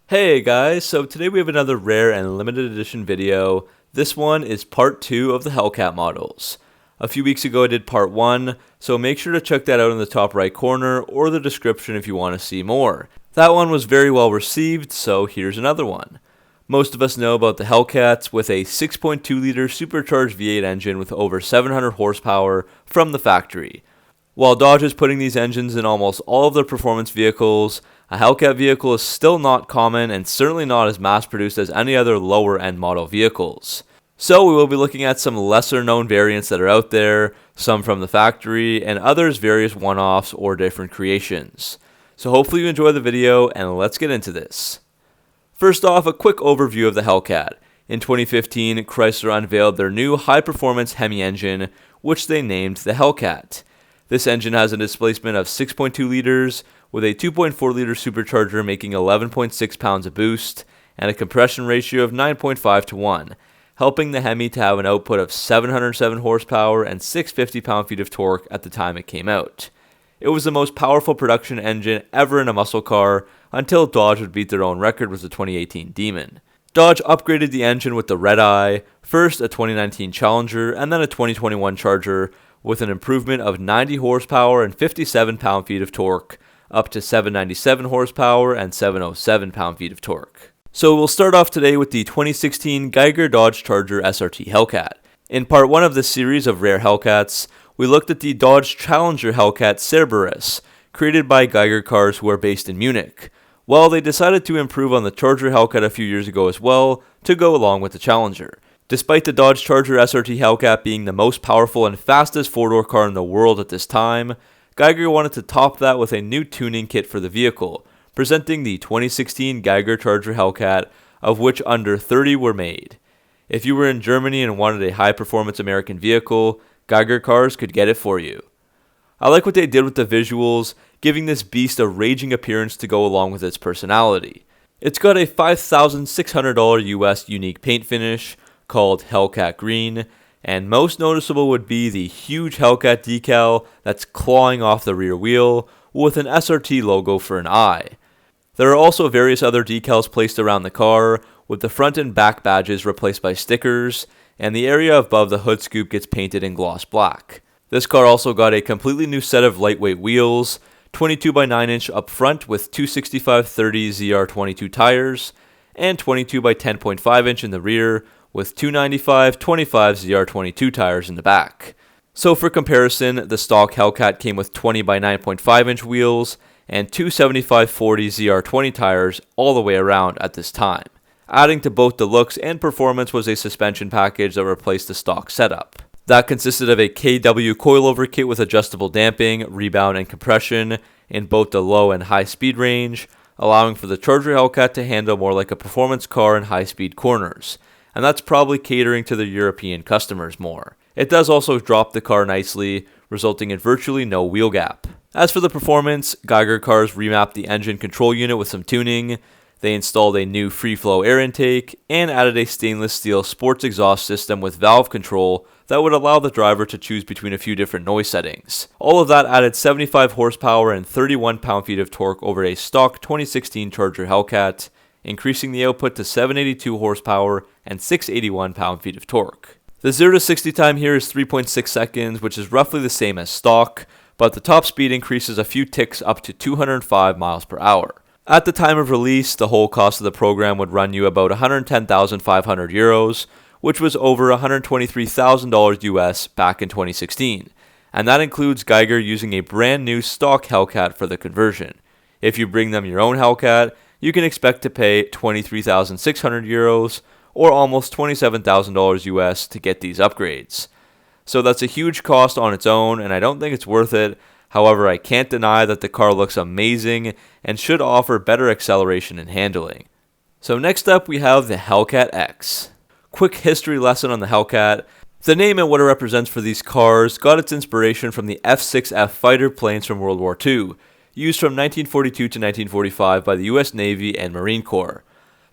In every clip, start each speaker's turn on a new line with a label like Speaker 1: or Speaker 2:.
Speaker 1: Hey guys, so today we have another rare and limited edition video. This one is part 2 of the Hellcat models. A few weeks ago I did part 1, so make sure to check that out in the top right corner or the description if you want to see more. That one was very well received, so here's another one. Most of us know about the Hellcats with a 6.2 liter supercharged V8 engine with over 700 horsepower from the factory. While Dodge is putting these engines in almost all of their performance vehicles, a Hellcat vehicle is still not common and certainly not as mass-produced as any other lower-end model vehicles. So we will be looking at some lesser-known variants that are out there, some from the factory, and others various one-offs or different creations. So hopefully you enjoy the video, and let's get into this. First off, a quick overview of the Hellcat. In 2015, Chrysler unveiled their new high-performance Hemi engine, which they named the Hellcat. This engine has a displacement of 6.2 liters, with a 2.4 liter supercharger making 11.6 pounds of boost, and a compression ratio of 9.5 to 1, helping the Hemi to have an output of 707 horsepower and 650 pound-feet of torque at the time it came out. It was the most powerful production engine ever in a muscle car, until Dodge would beat their own record with the 2018 Demon. Dodge upgraded the engine with the Redeye, first a 2019 Challenger and then a 2021 Charger, with an improvement of 90 horsepower and 57 pound-feet of torque, up to 797 horsepower and 707 pound-feet of torque. So we'll start off today with the 2016 Geiger Dodge Charger SRT Hellcat. In part 1 of this series of rare Hellcats, we looked at the Dodge Challenger Hellcat Cerberus, created by Geiger cars who are based in Munich. Well, they decided to improve on the Charger Hellcat a few years ago as well, to go along with the Challenger. Despite the Dodge Charger SRT Hellcat being the most powerful and fastest four-door car in the world at this time, Geiger wanted to top that with a new tuning kit for the vehicle, presenting the 2016 Geiger Charger Hellcat, of which under 30 were made. If you were in Germany and wanted a high-performance American vehicle, Geiger cars could get it for you. I like what they did with the visuals, giving this beast a raging appearance to go along with its personality. It's got a $5,600 US unique paint finish, called Hellcat Green, and most noticeable would be the huge Hellcat decal that's clawing off the rear wheel with an SRT logo for an eye. There are also various other decals placed around the car, with the front and back badges replaced by stickers, and the area above the hood scoop gets painted in gloss black. This car also got a completely new set of lightweight wheels, 22 by 9 inch up front with 265/30 ZR22 tires, and 22 by 10.5 inch in the rear, with 295/25 ZR22 tires in the back. So for comparison, the stock Hellcat came with 20 by 9.5 inch wheels and 275/40 ZR20 tires all the way around at this time. Adding to both the looks and performance was a suspension package that replaced the stock setup. That consisted of a KW coilover kit with adjustable damping, rebound, and compression in both the low and high speed range, allowing for the Charger Hellcat to handle more like a performance car in high speed corners. And that's probably catering to the European customers more. It does also drop the car nicely, resulting in virtually no wheel gap. As for the performance, Geiger cars remapped the engine control unit with some tuning, they installed a new free flow air intake, and added a stainless steel sports exhaust system with valve control that would allow the driver to choose between a few different noise settings. All of that added 75 horsepower and 31 pound-feet of torque over a stock 2016 Charger Hellcat, increasing the output to 782 horsepower and 681 pound-feet of torque. The 0 to 60 time here is 3.6 seconds, which is roughly the same as stock, but the top speed increases a few ticks up to 205 miles per hour. At the time of release, the whole cost of the program would run you about 110,500 euros, which was over $123,000 US back in 2016, and that includes Geiger using a brand new stock Hellcat for the conversion. If you bring them your own Hellcat, you can expect to pay 23,600 euros or almost $27,000 US to get these upgrades. So that's a huge cost on its own, and I don't think it's worth it. However, I can't deny that the car looks amazing and should offer better acceleration and handling. So next up we have the Hellcat X. Quick history lesson on the Hellcat. The name and what it represents for these cars got its inspiration from the F-6F fighter planes from World War II, used from 1942 to 1945 by the US Navy and Marine Corps.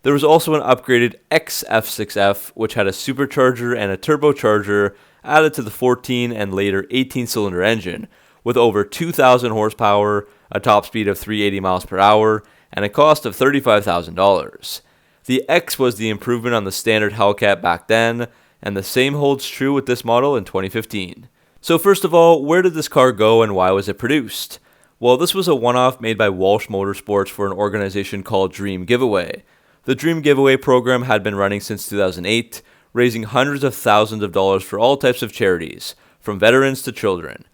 Speaker 1: There was also an upgraded XF6F, which had a supercharger and a turbocharger added to the 14 and later 18-cylinder engine, with over 2,000 horsepower, a top speed of 380 miles per hour, and a cost of $35,000. The X was the improvement on the standard Hellcat back then, and the same holds true with this model in 2015. So first of all, where did this car go and why was it produced? Well, this was a one-off made by Walsh Motorsports for an organization called Dream Giveaway. The Dream Giveaway program had been running since 2008, raising hundreds of thousands of dollars for all types of charities, from veterans to children.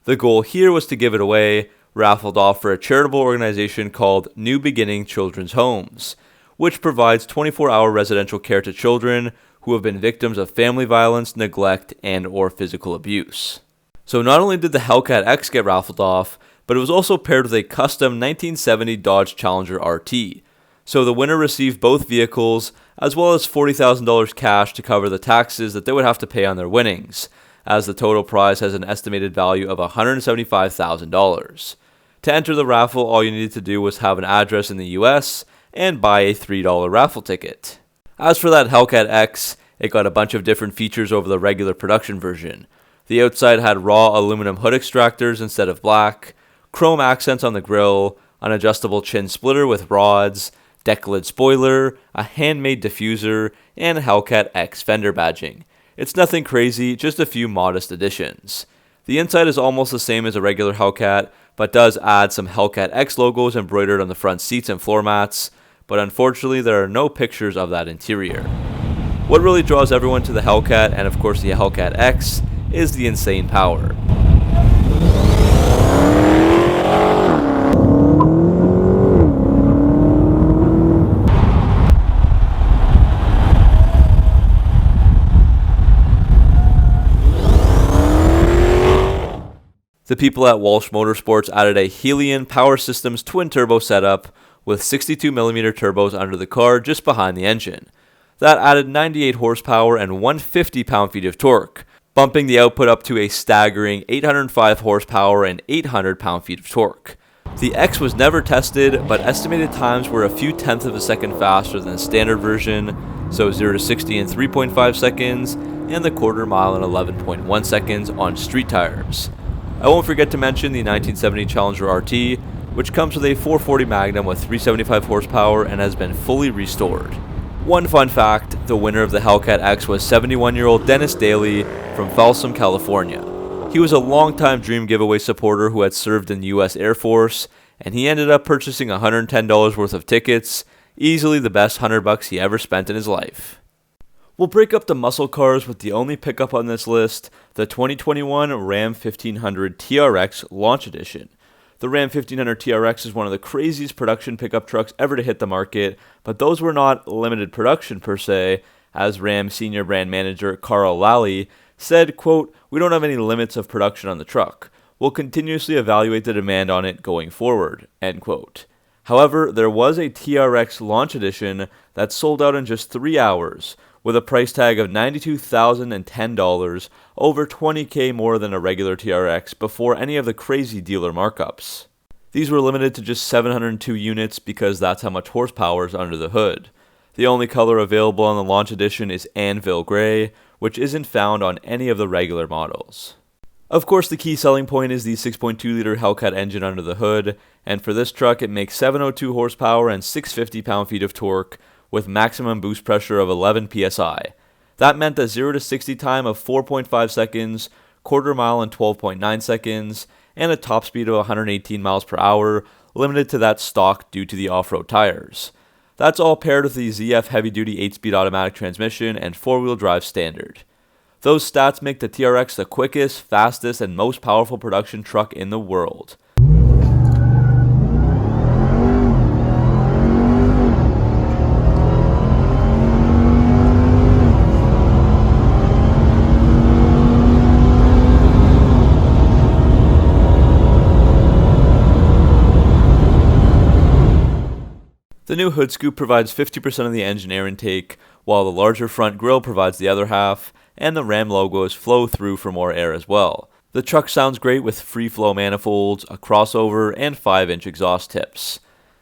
Speaker 1: The goal here was to give it away, raffled off for a charitable organization called New Beginning Children's Homes, which provides 24-hour residential care to children who have been victims of family violence, neglect, and/or physical abuse. So not only did the Hellcat X get raffled off, but it was also paired with a custom 1970 Dodge Challenger RT. So the winner received both vehicles, as well as $40,000 cash to cover the taxes that they would have to pay on their winnings, as the total prize has an estimated value of $175,000. To enter the raffle, all you needed to do was have an address in the US and buy a $3 raffle ticket. As for that Hellcat X, it got a bunch of different features over the regular production version. The outside had raw aluminum hood extractors instead of black, chrome accents on the grille, an adjustable chin splitter with rods, deck lid spoiler, a handmade diffuser, and Hellcat X fender badging. It's nothing crazy, just a few modest additions. The inside is almost the same as a regular Hellcat, but does add some Hellcat X logos embroidered on the front seats and floor mats, but unfortunately there are no pictures of that interior. What really draws everyone to the Hellcat, and of course the Hellcat X, is the insane power. The people at Walsh Motorsports added a Helion Power Systems twin-turbo setup with 62mm turbos under the car just behind the engine. That added 98 horsepower and 150 pound-feet of torque, bumping the output up to a staggering 805 horsepower and 800 pound-feet of torque. The X was never tested, but estimated times were a few tenths of a second faster than the standard version, so 0 to 60 in 3.5 seconds, and the quarter mile in 11.1 seconds on street tires. I won't forget to mention the 1970 Challenger RT, which comes with a 440 Magnum with 375 horsepower and has been fully restored. One fun fact, the winner of the Hellcat X was 71-year-old Dennis Daly from Folsom, California. He was a longtime Dream Giveaway supporter who had served in the US Air Force, and he ended up purchasing $110 worth of tickets, easily the best $100 he ever spent in his life. We'll break up the muscle cars with the only pickup on this list, the 2021 Ram 1500 TRX Launch Edition. The Ram 1500 TRX is one of the craziest production pickup trucks ever to hit the market, but those were not limited production per se, as Ram senior brand manager Carl Lally said, quote, "We don't have any limits of production on the truck. We'll continuously evaluate the demand on it going forward," end quote. However, there was a TRX Launch Edition that sold out in just 3 hours, with a price tag of $92,010, over $20,000 more than a regular TRX before any of the crazy dealer markups. These were limited to just 702 units because that's how much horsepower is under the hood. The only color available on the Launch Edition is Anvil Gray, which isn't found on any of the regular models. Of course, the key selling point is the 6.2-liter Hellcat engine under the hood, and for this truck it makes 702 horsepower and 650 pound-feet of torque, with maximum boost pressure of 11 psi. That meant a 0 to 60 time of 4.5 seconds, quarter mile in 12.9 seconds, and a top speed of 118 miles per hour, limited to that stock due to the off-road tires. That's all paired with the ZF heavy-duty 8-speed automatic transmission and 4-wheel drive standard. Those stats make the TRX the quickest, fastest, and most powerful production truck in the world. The new hood scoop provides 50% of the engine air intake, while the larger front grille provides the other half, and the Ram logos flow through for more air as well. The truck sounds great with free flow manifolds, a crossover, and 5-inch exhaust tips.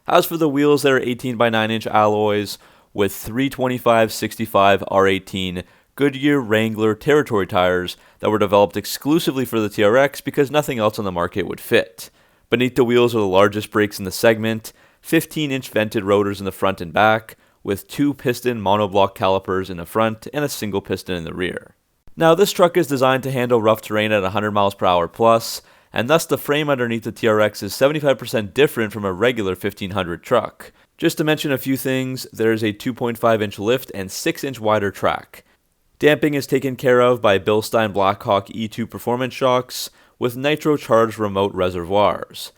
Speaker 1: As for the wheels, they are 18 by 9-inch alloys with 325/65 R18 Goodyear Wrangler Territory tires that were developed exclusively for the TRX because nothing else on the market would fit. Beneath the wheels are the largest brakes in the segment, 15-inch vented rotors in the front and back, with 2 piston monoblock calipers in the front and a single piston in the rear. Now this truck is designed to handle rough terrain at 100 miles per hour plus, and thus the frame underneath the TRX is 75% different from a regular 1500 truck. Just to mention a few things, there is a 2.5-inch lift and 6-inch wider track. Damping is taken care of by Bilstein Blackhawk E2 performance shocks with nitro-charged remote reservoirs.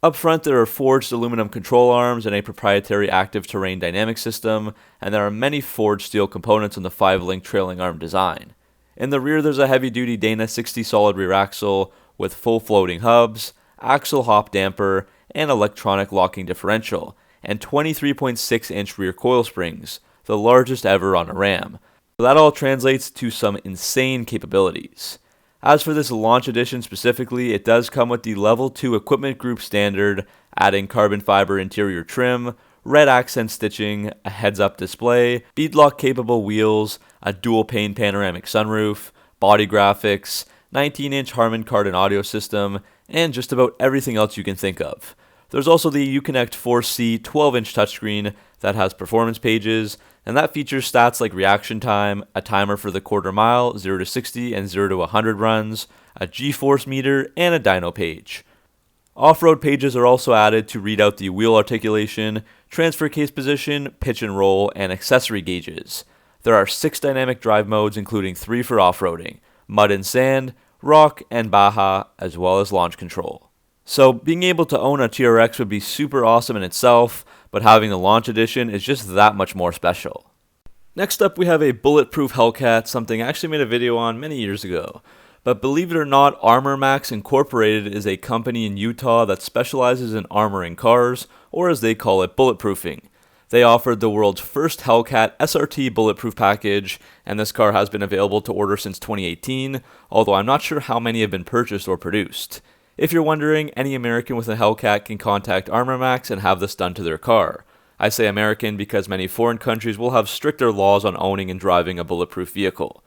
Speaker 1: Up front there are forged aluminum control arms and a proprietary active terrain dynamic system, and there are many forged steel components in the 5-link trailing arm design. In the rear there's a heavy-duty Dana 60 solid rear axle with full floating hubs, axle hop damper, and electronic locking differential, and 23.6-inch rear coil springs, the largest ever on a Ram. So that all translates to some insane capabilities. As for this Launch Edition specifically, it does come with the Level 2 Equipment Group Standard, adding carbon fiber interior trim, red accent stitching, a heads-up display, beadlock capable wheels, a dual-pane panoramic sunroof, body graphics, 19-inch Harman Kardon audio system, and just about everything else you can think of. There's also the Uconnect 4C 12-inch touchscreen that has performance pages, and that features stats like reaction time, a timer for the quarter mile, 0 to 60 and 0 to 100 runs, a G-force meter, and a dyno page. Off-road pages are also added to read out the wheel articulation, transfer case position, pitch and roll, and accessory gauges. There are 6 dynamic drive modes, including 3 for off-roading, mud and sand, rock, and Baja, as well as launch control. So being able to own a TRX would be super awesome in itself, but having the Launch Edition is just that much more special. Next up we have a Bulletproof Hellcat, something I actually made a video on many years ago. But believe it or not, Armor Max Incorporated is a company in Utah that specializes in armoring cars, or as they call it, bulletproofing. They offered the world's first Hellcat SRT bulletproof package, and this car has been available to order since 2018, although I'm not sure how many have been purchased or produced. If you're wondering, any American with a Hellcat can contact Armor Max and have this done to their car. I say American because many foreign countries will have stricter laws on owning and driving a bulletproof vehicle.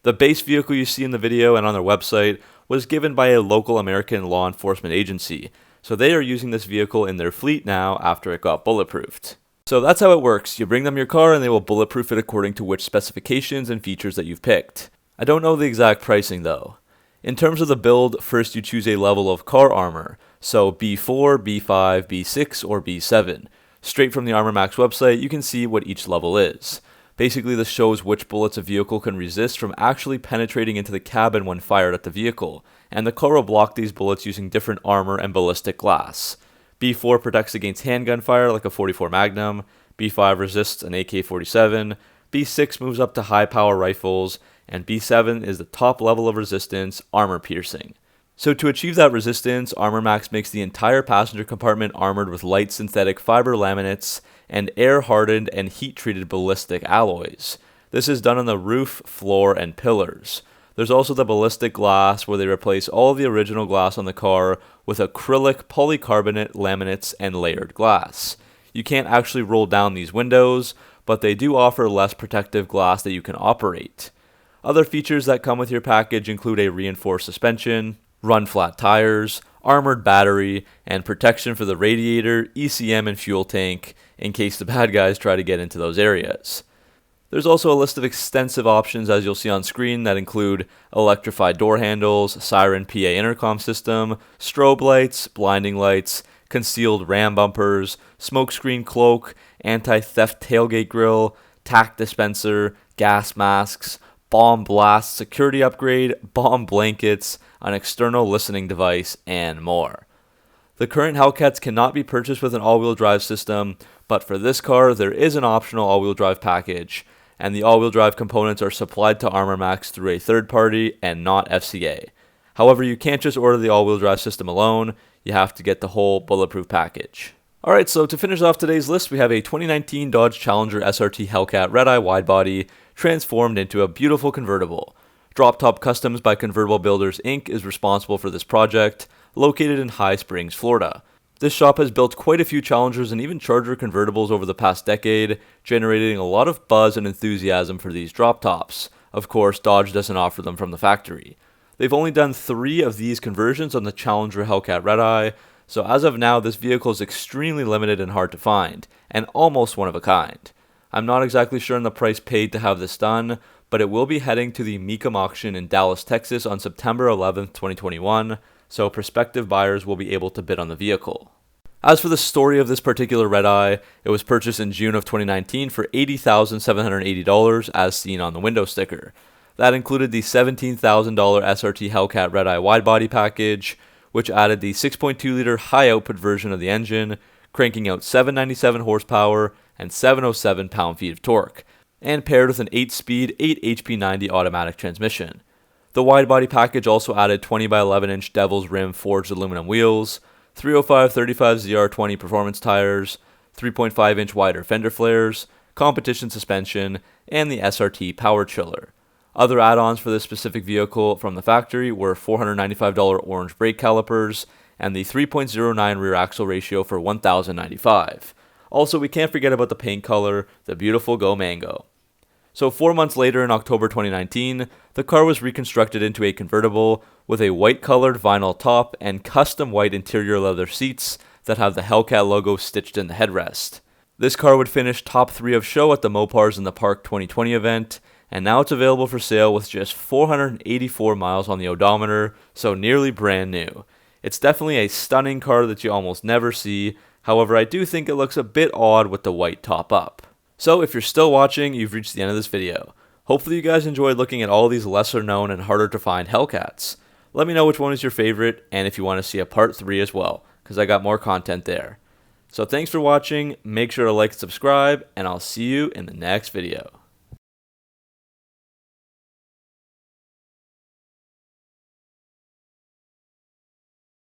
Speaker 1: The base vehicle you see in the video and on their website was given by a local American law enforcement agency, so they are using this vehicle in their fleet now after it got bulletproofed. So that's how it works. You bring them your car and they will bulletproof it according to which specifications and features that you've picked. I don't know the exact pricing though. In terms of the build, first you choose a level of car armor, so B4, B5, B6, or B7. Straight from the Armor Max website, you can see what each level is. Basically, this shows which bullets a vehicle can resist from actually penetrating into the cabin when fired at the vehicle, and the car will block these bullets using different armor and ballistic glass. B4 protects against handgun fire like a .44 Magnum, B5 resists an AK-47, B6 moves up to high-power rifles, and B7 is the top level of resistance, armor piercing. So to achieve that resistance, Armor Max makes the entire passenger compartment armored with light synthetic fiber laminates and air-hardened and heat-treated ballistic alloys. This is done on the roof, floor, and pillars. There's also the ballistic glass where they replace all of the original glass on the car with acrylic polycarbonate laminates and layered glass. You can't actually roll down these windows, but they do offer less protective glass that you can operate. Other features that come with your package include a reinforced suspension, run-flat tires, armored battery, and protection for the radiator, ECM, and fuel tank in case the bad guys try to get into those areas. There's also a list of extensive options as you'll see on screen that include electrified door handles, siren PA intercom system, strobe lights, blinding lights, concealed ram bumpers, smokescreen cloak, anti-theft tailgate grille, tack dispenser, gas masks, bomb blast security upgrade, bomb blankets, an external listening device, and more. The current Hellcats cannot be purchased with an all-wheel drive system, but for this car there is an optional all-wheel drive package, and the all-wheel drive components are supplied to Armor Max through a third party and not FCA. However, you can't just order the all-wheel drive system alone, you have to get the whole bulletproof package. Alright, so to finish off today's list, we have a 2019 Dodge Challenger SRT Hellcat Redeye Widebody transformed into a beautiful convertible. Drop Top Customs by Convertible Builders Inc. is responsible for this project, located in High Springs, Florida. This shop has built quite a few Challengers and even Charger convertibles over the past decade, generating a lot of buzz and enthusiasm for these drop tops. Of course, Dodge doesn't offer them from the factory. They've only done 3 of these conversions on the Challenger Hellcat Redeye, So as of now, this vehicle is extremely limited and hard to find, and almost one of a kind. I'm not exactly sure on the price paid to have this done, but it will be heading to the Mecum auction in Dallas, Texas on September 11th, 2021, so prospective buyers will be able to bid on the vehicle. As for the story of this particular Redeye, it was purchased in June of 2019 for $80,780 as seen on the window sticker. That included the $17,000 SRT Hellcat Redeye Widebody package, which added the 6.2-liter high-output version of the engine, cranking out 797 horsepower and 707 pound-feet of torque, and paired with an 8-speed 8HP90 automatic transmission. The widebody package also added 20x11-inch Devil's Rim forged aluminum wheels, 305/35 ZR20 performance tires, 3.5-inch wider fender flares, competition suspension, and the SRT power chiller. Other add-ons for this specific vehicle from the factory were $495 orange brake calipers and the 3.09 rear axle ratio for $1,095. Also, we can't forget about the paint color, the beautiful Go Mango. So 4 months later in October 2019, the car was reconstructed into a convertible with a white-colored vinyl top and custom white interior leather seats that have the Hellcat logo stitched in the headrest. This car would finish top 3 of show at the Mopars in the Park 2020 event, and now it's available for sale with just 484 miles on the odometer, so nearly brand new. It's definitely a stunning car that you almost never see, however I do think it looks a bit odd with the white top up. So if you're still watching, you've reached the end of this video. Hopefully you guys enjoyed looking at all these lesser known and harder to find Hellcats. Let me know which one is your favorite and if you want to see a part 3 as well, because I got more content there. So thanks for watching, make sure to like and subscribe, and I'll see you in the next video.